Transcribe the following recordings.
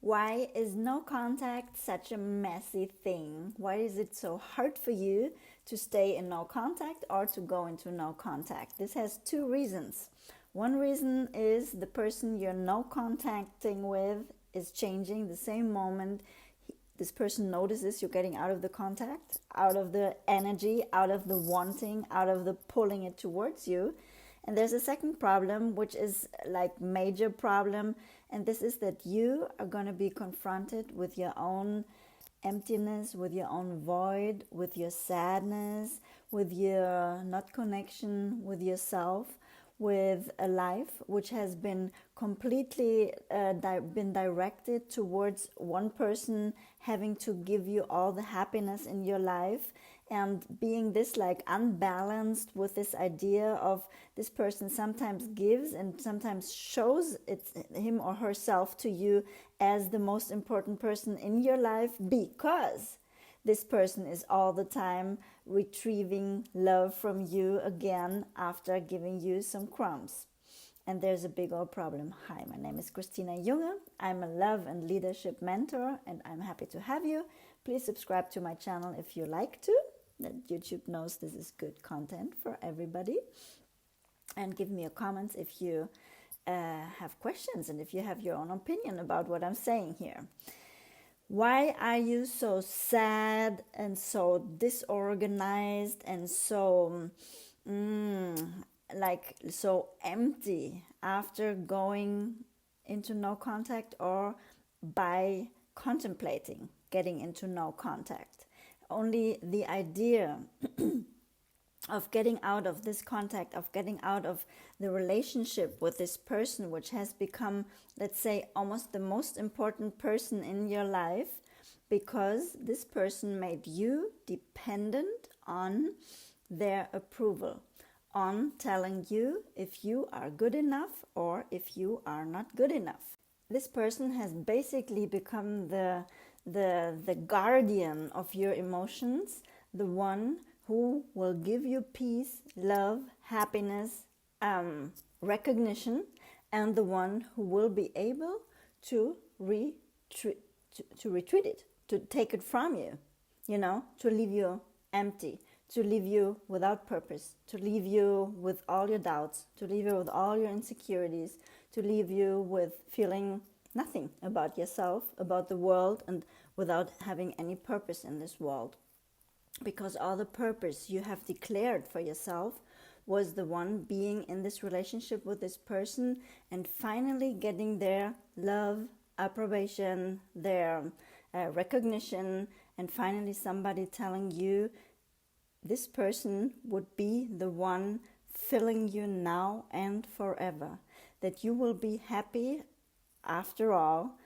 Why is no contact such a messy thing? Why is it so hard for you to stay in no contact or to go into no contact? This has two reasons. One reason is the person you're no contacting with is changing the same moment this person notices you're getting out of the contact, out of the energy, out of the wanting, out of the pulling it towards you. And there's a second problem, which is like major problem, and this is that you are going to be confronted with your own emptiness, with your own void, with your sadness, with your not connection with yourself, with a life which has been completely been directed towards one person having to give you all the happiness in your life, and being this like unbalanced with this idea of this person sometimes gives and sometimes shows him or herself to you as the most important person in your life, because this person is all the time retrieving love from you again after giving you some crumbs. And there's a big old problem. Hi, my name is Christinajunge. I'm a love and leadership mentor, and I'm happy to have you. Please subscribe to my channel if you like to. That YouTube knows this is good content for everybody. And give me a comment if you have questions and if you have your own opinion about what I'm saying here. Why are you so sad and so disorganized and so so empty after going into no contact or by contemplating getting into no contact? Only the idea of getting out of this contact, of getting out of the relationship with this person, which has become, let's say, almost the most important person in your life, because this person made you dependent on their approval, on telling you if you are good enough or if you are not good enough. This person has basically become the guardian of your emotions, the one who will give you peace, love, happiness, recognition, and the one who will be able to retreat it, to take it from you, to leave you empty, to leave you without purpose, to leave you with all your doubts, to leave you with all your insecurities, to leave you with feeling nothing about yourself, about the world, and without having any purpose in this world. Because all the purpose you have declared for yourself was the one being in this relationship with this person and finally getting their love, approbation, their recognition, and finally somebody telling you this person would be the one filling you now and forever, that you will be happy after all,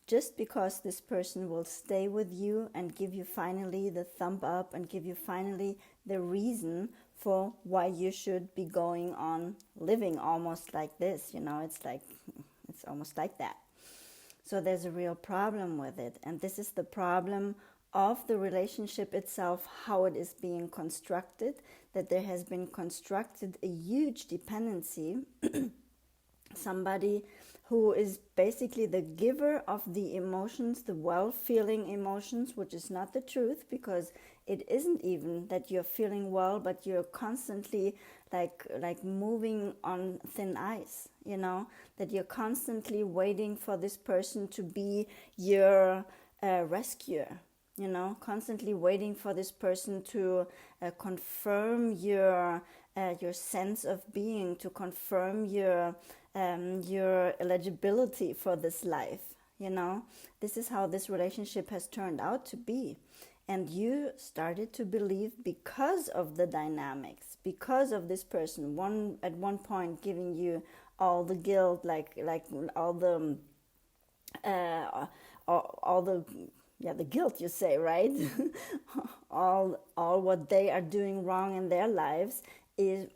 just because this person will stay with you and give you finally the thumb up and give you finally the reason for why you should be going on living almost like this. It's almost like that. So there's a real problem with it. And this is the problem of the relationship itself, how it is being constructed, that there has been constructed a huge dependency. Somebody who is basically the giver of the emotions, the well-feeling emotions, which is not the truth, because it isn't even that you're feeling well, but you're constantly like moving on thin ice, that you're constantly waiting for this person to be your rescuer, constantly waiting for this person to confirm your sense of being, to confirm your eligibility for this life. This is how this relationship has turned out to be. And you started to believe, because of the dynamics, because of this person at one point giving you all the guilt, like all the the guilt, you say, right? all what they are doing wrong in their lives is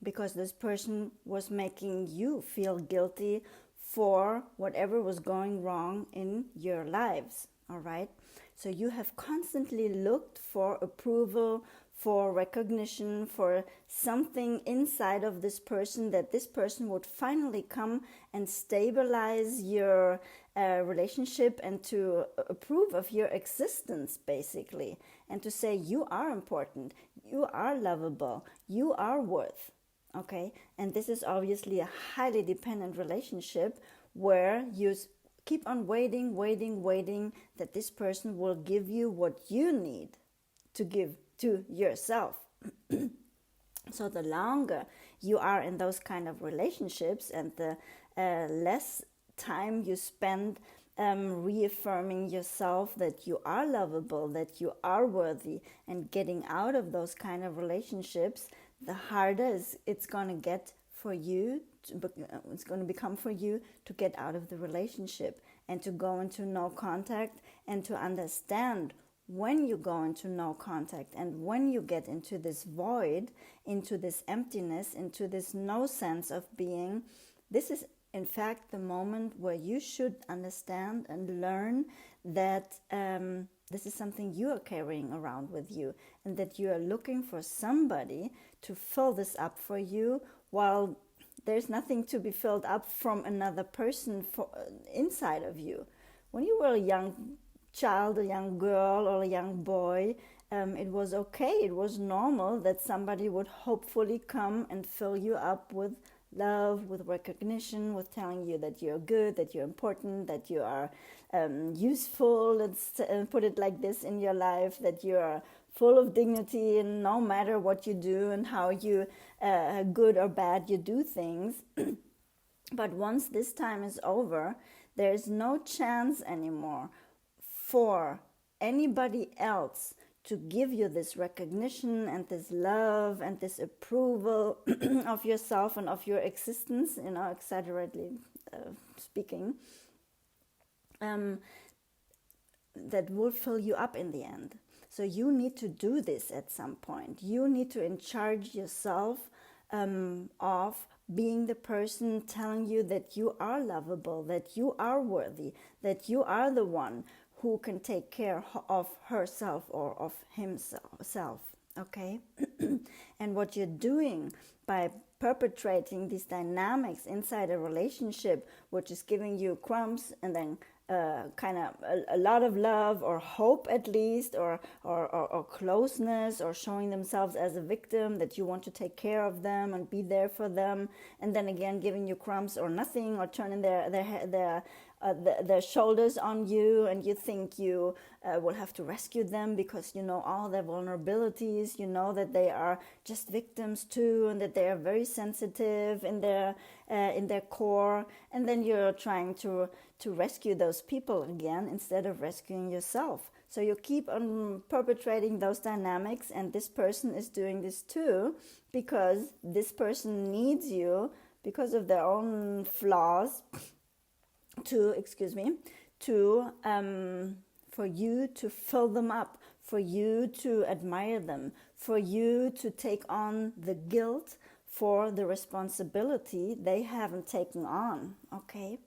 because this person was making you feel guilty for whatever was going wrong in your lives, all right? So you have constantly looked for approval, for recognition, for something inside of this person, that this person would finally come and stabilize your relationship and to approve of your existence, basically, and to say you are important, you are lovable, you are worth. Okay, and this is obviously a highly dependent relationship where you keep on waiting that this person will give you what you need to give to yourself. So the longer you are in those kind of relationships and the less time you spend reaffirming yourself that you are lovable, that you are worthy, and getting out of those kind of relationships, the harder it's going to get for you, it's going to become for you to get out of the relationship and to go into no contact, and to understand when you go into no contact and when you get into this void, into this emptiness, into this no sense of being. This is in fact the moment where you should understand and learn that this is something you are carrying around with you, and that you are looking for somebody to fill this up for you, while there's nothing to be filled up from another person inside of you. When you were a young child, a young girl or a young boy, it was okay, it was normal that somebody would hopefully come and fill you up with love, with recognition, with telling you that you're good, that you're important, that you are useful, let's put it like this, in your life, that you are full of dignity, and no matter what you do and how you good or bad you do things. But once this time is over, there's no chance anymore for anybody else to give you this recognition and this love and this approval of yourself and of your existence, exaggeratedly speaking, that will fill you up in the end. So you need to do this at some point. You need to in charge yourself of being the person telling you that you are lovable, that you are worthy, that you are the one who can take care of herself or of himself, okay? And what you're doing by perpetrating these dynamics inside a relationship, which is giving you crumbs and then kind of a lot of love or hope at least, or closeness, or showing themselves as a victim, that you want to take care of them and be there for them, and then again giving you crumbs or nothing, or turning their shoulders on you, and you think you will have to rescue them because you know all their vulnerabilities, you know that they are just victims too, and that they are very sensitive in their core, and then you're trying to rescue those people again instead of rescuing yourself. So you keep on perpetrating those dynamics, and this person is doing this too, because this person needs you because of their own flaws for you to fill them up, for you to admire them, for you to take on the guilt for the responsibility they haven't taken on, okay?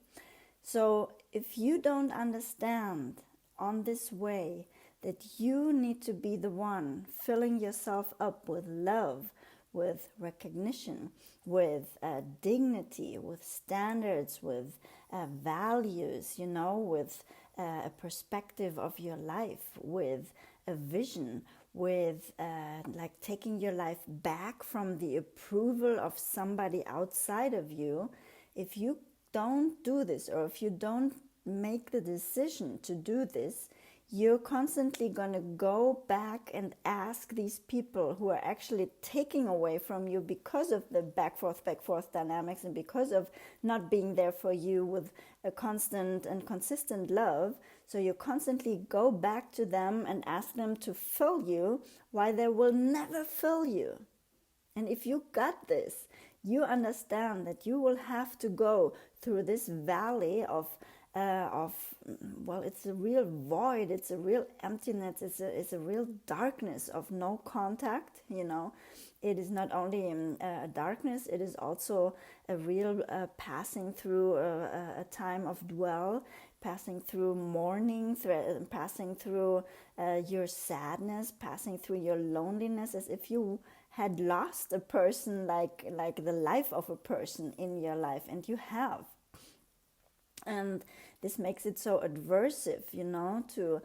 So if you don't understand on this way that you need to be the one filling yourself up with love, with recognition, with dignity, with standards, with values, with a perspective of your life, with a vision, with like taking your life back from the approval of somebody outside of you. If you don't do this, or if you don't make the decision to do this, you're constantly going to go back and ask these people who are actually taking away from you because of the back forth dynamics, and because of not being there for you with a constant and consistent love. So you constantly go back to them and ask them to fill you, while they will never fill you. And if you got this, you understand that you will have to go through this valley of of, well, it's a real void, it's a real emptiness, it's a real darkness of no contact, you know. It is not only a darkness, it is also a real passing through a time of dwell, passing through mourning, passing through your sadness, passing through your loneliness, as if you had lost a person, like the life of a person in your life, and you have. And this makes it so aversive, you know, to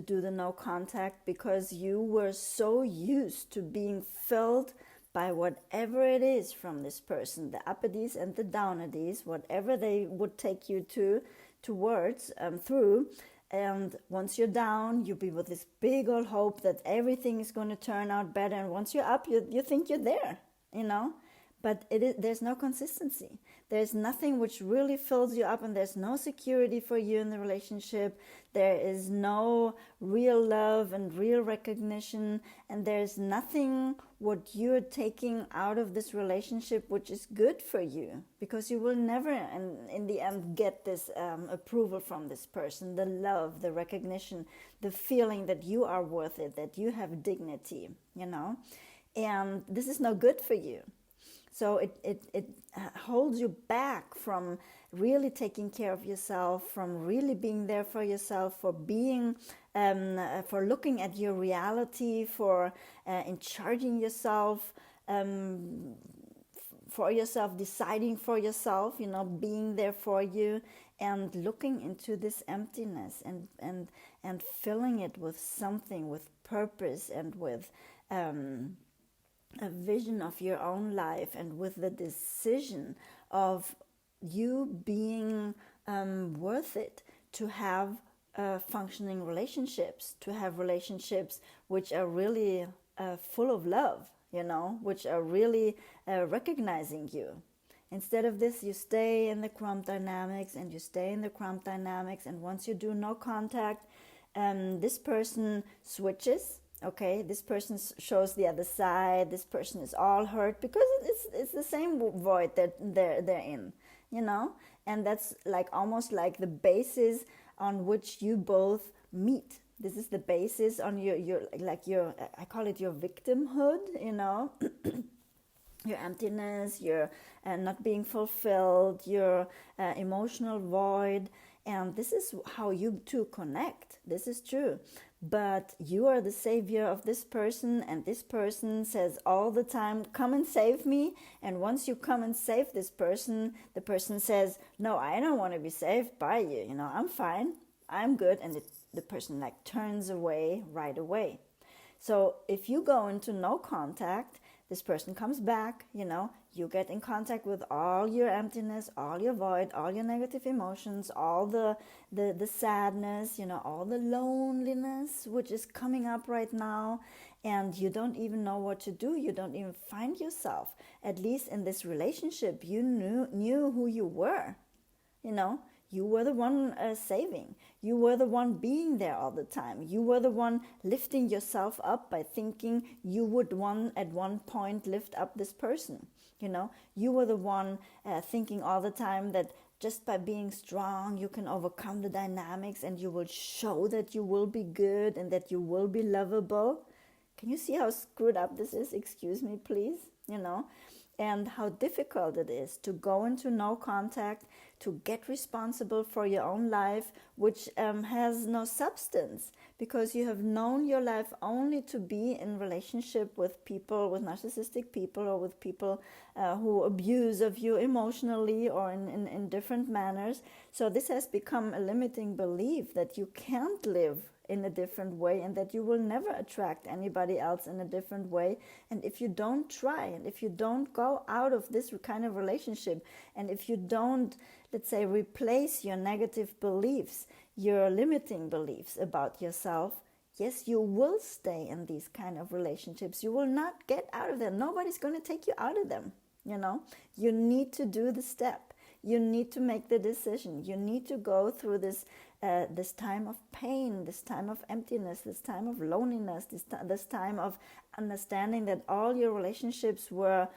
do the no contact, because you were so used to being filled by whatever it is from this person, the uppedies and the downedies, whatever they would take you towards, through. And once you're down, you'll be with this big old hope that everything is going to turn out better. And once you're up, you think you're there, you know. But there's no consistency. There's nothing which really fills you up, and there's no security for you in the relationship. There is no real love and real recognition, and there's nothing what you're taking out of this relationship which is good for you, because you will never, in the end, get this approval from this person, the love, the recognition, the feeling that you are worth it, that you have dignity, you know. And this is no good for you. So it holds you back from really taking care of yourself, from really being there for yourself, for being, for looking at your reality, for in charging yourself, for yourself, deciding for yourself, you know, being there for you, and looking into this emptiness and filling it with something, with purpose, and with a vision of your own life, and with the decision of you being worth it to have functioning relationships, to have relationships which are really full of love, you know, which are really recognizing you. Instead of this, you stay in the cramped dynamics, and you stay in the cramped dynamics, and once you do no contact, this person switches. Okay, this person shows the other side. This person is all hurt because it's the same void that they're in, you know. And that's like almost like the basis on which you both meet. This is the basis on your I call it your victimhood, you know, your emptiness, your not being fulfilled, your emotional void, and this is how you two connect. This is true. But you are the savior of this person, and this person says all the time, come and save me. And once you come and save this person, the person says, no, I don't want to be saved by you. You know, I'm fine, I'm good. And the person like turns away right away. So if you go into no contact, this person comes back, you know, you get in contact with all your emptiness, all your void, all your negative emotions, all the sadness, you know, all the loneliness which is coming up right now, and you don't even know what to do. You don't even find yourself. At least in this relationship, you knew who you were, you know. You were the one saving. You were the one being there all the time. You were the one lifting yourself up by thinking you would at one point lift up this person. You know, you were the one thinking all the time that just by being strong, you can overcome the dynamics, and you will show that you will be good and that you will be lovable. Can you see how screwed up this is? Excuse me, please. You know, and how difficult it is to go into no contact, to get responsible for your own life, which has no substance, because you have known your life only to be in relationship with people, with narcissistic people, or with people who abuse of you emotionally or in different manners. So this has become a limiting belief that you can't live in a different way, and that you will never attract anybody else in a different way. And if you don't try, and if you don't go out of this kind of relationship, and if you don't, let's say, replace your negative beliefs, your limiting beliefs about yourself, yes, you will stay in these kind of relationships. You will not get out of them. Nobody's going to take you out of them, you know. You need to do the step. You need to make the decision. You need to go through this time of pain, this time of emptiness, this time of loneliness, this time of understanding that all your relationships were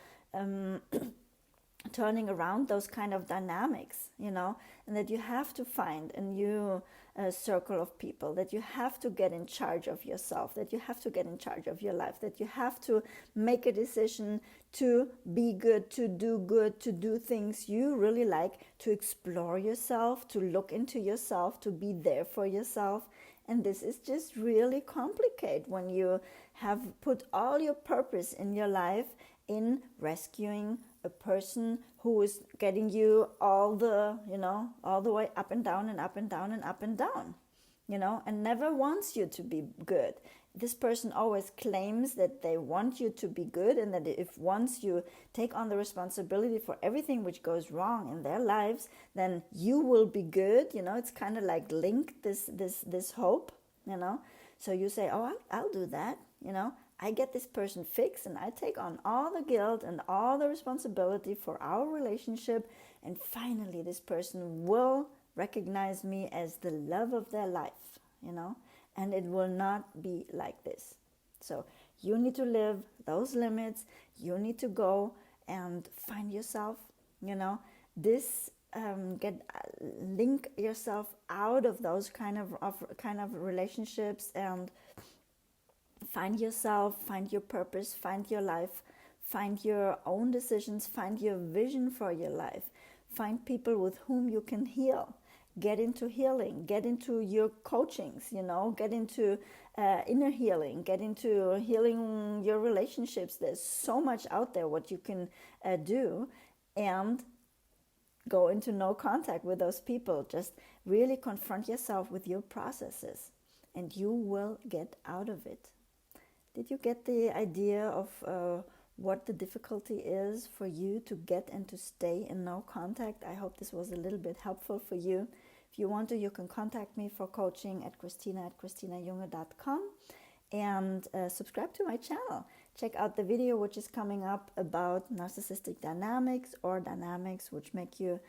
turning around those kind of dynamics, and that you have to find a new circle of people, that you have to get in charge of yourself, that you have to get in charge of your life, that you have to make a decision to be good, to do things you really like, to explore yourself, to look into yourself, to be there for yourself. And this is just really complicated when you have put all your purpose in your life in rescuing a person who is getting you all the way up and down and up and down and up and down, and never wants you to be good. This person always claims that they want you to be good, and that if once you take on the responsibility for everything which goes wrong in their lives, then you will be good. It's kind of like linked, this hope, So you say, oh, I'll do that, I get this person fixed, and I take on all the guilt and all the responsibility for our relationship, and finally this person will recognize me as the love of their life, and it will not be like this. So you need to live those limits. You need to go and find yourself, this link yourself out of those kind of relationships, and find yourself, find your purpose, find your life, find your own decisions, find your vision for your life, find people with whom you can heal, get into healing, get into your coachings, get into inner healing, get into healing your relationships. There's so much out there what you can do, and go into no contact with those people. Just really confront yourself with your processes, and you will get out of it. Did you get the idea of what the difficulty is for you to get and to stay in no contact? I hope this was a little bit helpful for you. If you want to, you can contact me for coaching at christinajunge.com, and subscribe to my channel. Check out the video which is coming up about narcissistic dynamics, or dynamics which make you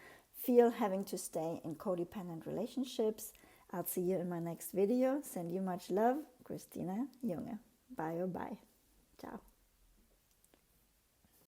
feel having to stay in codependent relationships. I'll see you in my next video. Send you much love, Christina Junge. Bye or bye. Ciao.